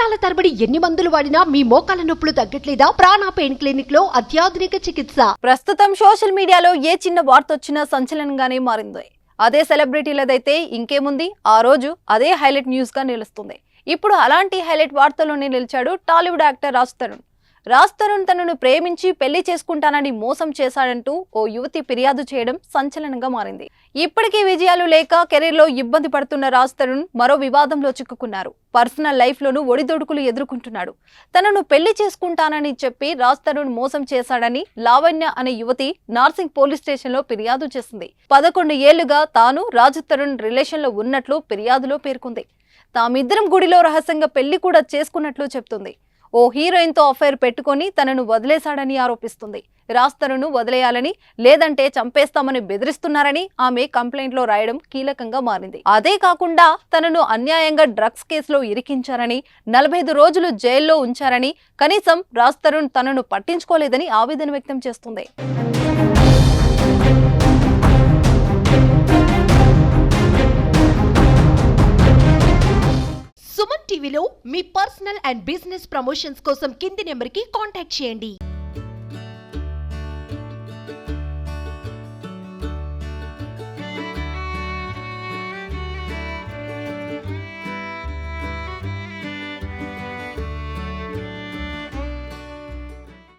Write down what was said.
సంవత్సరాల తరబడి ఎన్ని మందులు వాడినా మీ మోకాల నొప్పులు తగ్గట్లేదా? ప్రాణ పెయిన్ క్లినిక్ లో అత్యాధునిక చికిత్స. ప్రస్తుతం సోషల్ మీడియాలో ఏ చిన్న వార్త వచ్చినా సంచలనంగానే మారింది. అదే సెలబ్రిటీలదైతే ఇంకేముంది, ఆ రోజు అదే హైలైట్ న్యూస్ గా నిలుస్తుంది. ఇప్పుడు అలాంటి హైలైట్ వార్తలోనే నిలిచాడు టాలీవుడ్ యాక్టర్ రాజ్ తరుణ్ తనను ప్రేమించి పెళ్లి చేసుకుంటానని మోసం చేశాడంటూ ఓ యువతి ఫిర్యాదు చేయడం సంచలనంగా మారింది. ఇప్పటికీ విజయాలు లేక కెరీర్ లో ఇబ్బంది పడుతున్న రాజ్ తరుణ్ మరో వివాదంలో చిక్కుకున్నారు. పర్సనల్ లైఫ్ లోనూ ఒడిదొడుకులు ఎదుర్కొంటున్నాడు. తనను పెళ్లి చేసుకుంటానని చెప్పి రాజ్ తరుణ్ మోసం చేశాడని లావణ్య అనే యువతి నార్సింగ్ పోలీస్ స్టేషన్ లో ఫిర్యాదు చేసింది. 11 ఏళ్లుగా తాను రాజ్ తరుణ్ రిలేషన్ లో ఉన్నట్లు ఫిర్యాదులో పేర్కొంది. తామిద్దరం గుడిలో రహస్యంగా పెళ్లి కూడా చేసుకున్నట్లు చెప్తుంది. ఓ హీరోయిన్ తో అఫైర్ పెట్టుకొని తనను వదిలేశాడని ఆరోపిస్తుంది. రాజ్ తరుణ్ వదిలేయాలని లేదంటే చంపేస్తామని బెదిరిస్తున్నారని ఆమె కంప్లైంట్ లో రాయడం కీలకంగా మారింది. అదే కాకుండా తనను అన్యాయంగా డ్రగ్స్ కేసులో ఇరికించారని, 45 రోజులు జైల్లో ఉంచారని, కనీసం రాజ్ తరుణ్ తనను పట్టించుకోలేదని ఆవేదన వ్యక్తం చేస్తుంది. సుమన్ టీవీలో మీ పర్సనల్ అండ్ బిజినెస్ ప్రమోషన్స్ కోసం కింది నెంబర్కి కాంటాక్ట్ చేయండి.